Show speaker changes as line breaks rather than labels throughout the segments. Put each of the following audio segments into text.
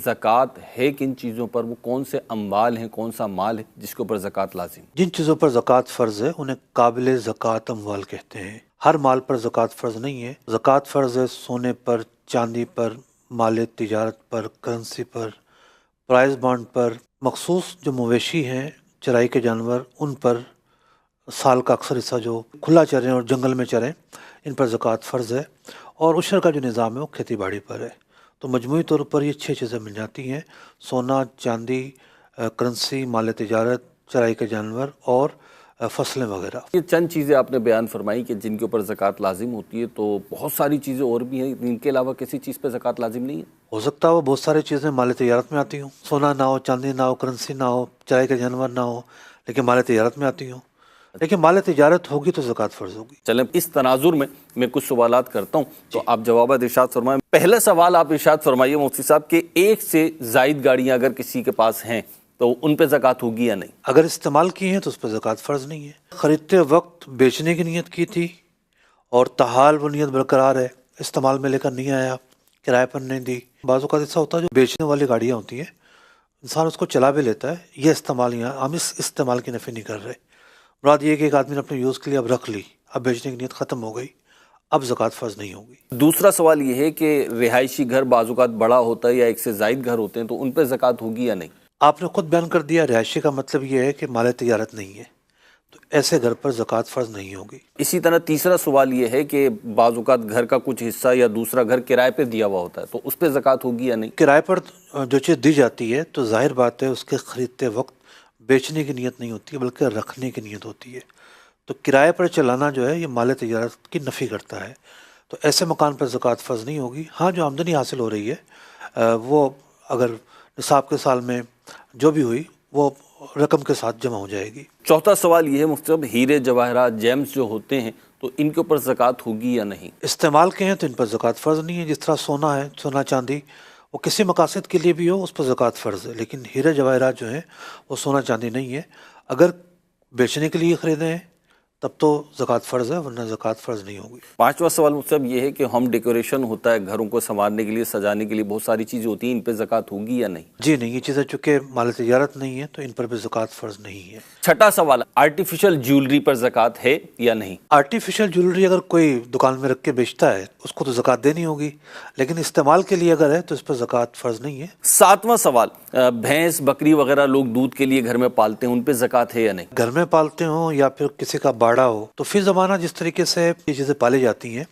ज़कात ہے किन चीज़ों पर, वो कौन से अम्वाल हैं, कौन सा माल है जिसके ऊपर ज़कात लाजिम?
जिन चीज़ों पर ज़कात फ़र्ज़ है उन्हें काबिल ज़कात अम्वाल कहते हैं। हर माल पर ज़कात फ़र्ज़ नहीं है। ज़कात फ़र्ज़ है सोने पर, चांदी पर, माल तिजारत पर, करेंसी पर, प्राइस बॉन्ड पर, मखसूस जो मवेशी हैं, चराई के जानवर, उन पर, साल का अक्सर हिस्सा जो खुला चरें और जंगल में चरें, इन पर ज़कात फ़र्ज़ है। और उशर का जो निज़ाम है वो खेती बाड़ी पर है। तो मजमूई तौर पर ये 6 चीज़ें मिल जाती हैं: सोना, चांदी, करेंसी, माल तिजारत, चराई के जानवर और फसलें वगैरह।
ये चंद चीज़ें आपने बयान फरमाई कि जिनके ऊपर ज़कात लाजिम होती है, तो बहुत सारी चीज़ें और भी हैं, इनके अलावा किसी चीज़ पे ज़कात लाजिम नहीं है?
हो सकता है वो बहुत सारी चीज़ें माल तिजारत में आती हों, सोना ना हो, चांदी ना हो, करेंसी ना हो, चराई के जानवर ना हो, लेकिन माल तिजारत में आती हों। लेकिन माल तिजारत होगी तो ज़कात फ़र्ज़ होगी।
चलें, इस तनाजुर में मैं कुछ सवालात करता हूँ, तो आप जवाब इरशाद फरमाएं। पहला सवाल आप इरशाद फरमाइए मुफ्ती साहब कि एक से ज़ायद गाड़ियाँ अगर किसी के पास हैं तो उन पे ज़कात होगी या नहीं?
अगर इस्तेमाल की हैं तो उस पर ज़कात फ़र्ज़ नहीं है। ख़रीदते वक्त बेचने की नीयत की थी और ताहाल वो नीयत बरकरार है, इस्तेमाल में लेकर नहीं आया, किराए पर नहीं दी। बाज़ औक़ात ऐसा होता है जो बेचने वाली गाड़ियाँ होती हैं, इंसान उसको चला भी लेता है, ये इस्तेमाल, यहाँ हम इस इस्तेमाल की नफ़ी नहीं कर रहे। मुराद ये कि एक आदमी ने अपने यूज़ के लिए अब रख ली, अब बेचने की नीयत ख़त्म हो गई, अब ज़कात फ़र्ज़ नहीं होगी।
दूसरा सवाल ये है कि रिहायशी घर बाज़ औक़ात बड़ा होता है या एक से ज़ायद घर होते हैं, तो उन पे ज़कात होगी या नहीं?
आपने ख़ुद बयान कर दिया, रिहायशी का मतलब ये है कि माल तिजारत नहीं है, तो ऐसे घर पर ज़कात फ़र्ज़ नहीं होगी।
इसी तरह तीसरा सवाल ये है कि बाज़ औक़ात घर का कुछ हिस्सा या दूसरा घर किराए पे दिया हुआ होता है, तो उस पे ज़कात होगी या नहीं?
किराए पर जो चीज़ दी जाती है तो ज़ाहिर बात है उसके ख़रीदते वक्त बेचने की नीयत नहीं होती है, बल्कि रखने की नीयत होती है। तो किराए पर चलाना जो है ये माल तिजारत की नफ़ी करता है, तो ऐसे मकान पर ज़कात फ़र्ज़ नहीं होगी। हाँ, जो आमदनी हासिल हो रही है वो अगर निसाब के साल में जो भी हुई वो रकम के साथ जमा हो जाएगी।
चौथा सवाल ये है मुफ्ती साहब, हीरे जवाहरात जेम्स जो होते हैं तो इनके ऊपर ज़कात होगी या नहीं?
इस्तेमाल के हैं तो इन पर ज़कात फ़र्ज़ नहीं है। जिस तरह सोना है, सोना चांदी, वो किसी मकासद के लिए भी हो उस पर ज़कात फ़र्ज़ है, लेकिन हीरे जवाहरात जो हैं वो सोना चांदी नहीं है। अगर बेचने के लिए ख़रीदे हैं तब तो ज़कात फ़र्ज़ है, वरना ज़कात फ़र्ज़ नहीं होगी।
पांचवा सवाल मुफ्ती साहब ये है कि होम डेकोरेशन होता है, घरों को संवारने के लिए, सजाने के लिए बहुत सारी चीज़ें होती हैं, इन पे ज़कात होगी या नहीं?
जी नहीं, ये चीज़ें चूँकि माल तिजारत नहीं है तो इन पर भी ज़कात फ़र्ज़ नहीं है।
छठा सवाल, आर्टिफिशियल ज्वेलरी पर ज़कात है या नहीं?
आर्टिफिशियल ज्वेलरी अगर कोई दुकान में रख के बेचता है उसको तो ज़कात देनी होगी, लेकिन इस्तेमाल के लिए अगर है तो इस पर ज़कात फ़र्ज़ नहीं है।
सातवां सवाल, भैंस बकरी वगैरह लोग दूध के लिए घर में पालते हैं, उन पे ज़कात है या नहीं?
घर में पालते हों या फिर किसी का बाड़ा हो, तो फिर ज़माना जिस तरीके से ये चीज़ें पाली जाती हैं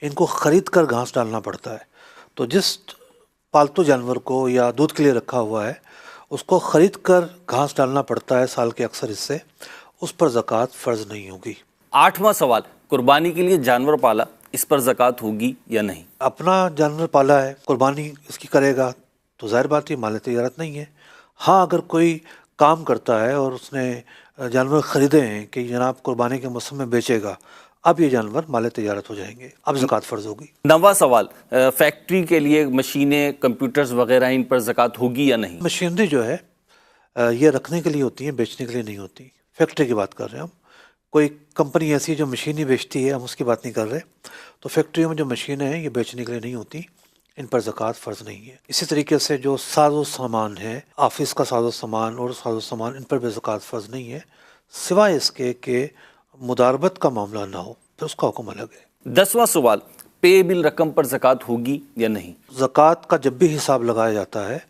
इनको ख़रीद कर घास डालना पड़ता है। तो जिस पालतू जानवर को या दूध के लिए रखा हुआ है उसको ख़रीद कर घास डालना पड़ता है साल के अक्सर हिस्से, उस पर ज़कात फ़र्ज़ नहीं होगी।
आठवां सवाल, कुर्बानी के लिए जानवर पाला, इस पर ज़कात होगी या नहीं?
अपना जानवर पाला है, कुर्बानी इसकी करेगा तो ज़ाहिर बात है माल तिजारत नहीं है। हाँ, अगर कोई काम करता है और उसने जानवर ख़रीदे हैं कि जनाब कुर्बानी के मौसम में बेचेगा, अब ये जानवर माल तिजारत हो जाएंगे, अब ज़कात फ़र्ज़ होगी।
नवा सवाल, फैक्ट्री के लिए मशीनें, कंप्यूटर्स वगैरह, इन पर ज़कात होगी या नहीं?
मशीनरी जो है ये रखने के लिए होती है, बेचने के लिए नहीं होती। फैक्ट्री की बात कर रहे हैं हम। कोई कंपनी ऐसी है जो मशीन ही बेचती है, हम उसकी बात नहीं कर रहे। तो फैक्ट्रियों में जो मशीनें हैं ये बेचने के लिए नहीं होती, इन पर ज़कात फ़र्ज़ नहीं है। इसी तरीके से जो साज़ो सामान है, ऑफिस का साज़ो सामान और साज़ो सामान, इन पर भी ज़कात फ़र्ज़ नहीं है, सिवाय इसके कि मुदारबत का मामला ना हो, तो उसका हुक्म अलग है।
10वां सवाल, पे बिल रकम पर ज़कात होगी या नहीं?
ज़कात का जब भी हिसाब लगाया जाता है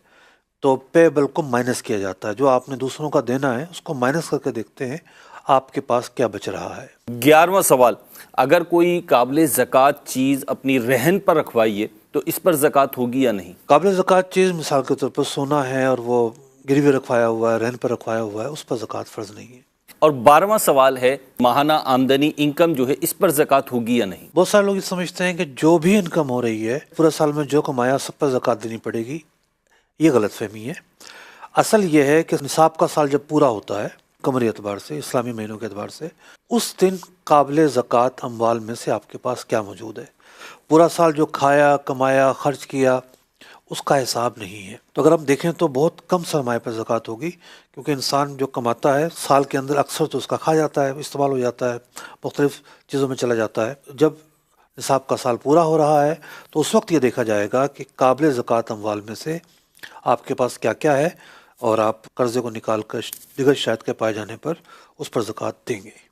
तो पेबल को माइनस किया जाता है। जो आपने दूसरों का देना है उसको माइनस करके देखते हैं आपके पास क्या बच रहा है।
11वां सवाल, अगर कोई काबिल ज़कात चीज़ अपनी रहन पर रखवाइए तो इस पर ज़कात होगी या नहीं?
काबिल ज़कात चीज़ मिसाल के तौर पर सोना है और वो गिरवी रखवाया हुआ है, रहन पर रखवाया हुआ है, उस पर ज़कात फ़र्ज़ नहीं है।
और 12वां सवाल है, माहाना आमदनी, इनकम जो है, इस पर ज़कात होगी या नहीं?
बहुत सारे लोग ये समझते हैं कि जो भी इनकम हो रही है पूरा साल में जो कमाया सब पर ज़कात देनी पड़ेगी, ये गलत फहमी है। असल ये है कि निसाब का साल जब पूरा होता है कमरी एतबार से, इस्लामी महीनों के एतबार से, उस दिन काबिल ज़कात अम्वाल में से आपके पास क्या मौजूद है। पूरा साल जो खाया, कमाया, खर्च किया, उसका हिसाब नहीं है। तो अगर हम देखें तो बहुत कम सरमाए पर ज़कात होगी, क्योंकि इंसान जो कमाता है साल के अंदर अक्सर तो उसका खा जाता है, इस्तेमाल हो जाता है, मुख्तलिफ़ चीज़ों में चला जाता है। जब निसाब का साल पूरा हो रहा है तो उस वक्त ये देखा जाएगा कि काबिल ज़कात अम्वाल में से آپ کے پاس کیا کیا ہے اور آپ قرضے کو نکال کر دیگر شرائط کے پائے جانے پر اس پر زکوٰۃ دیں گے۔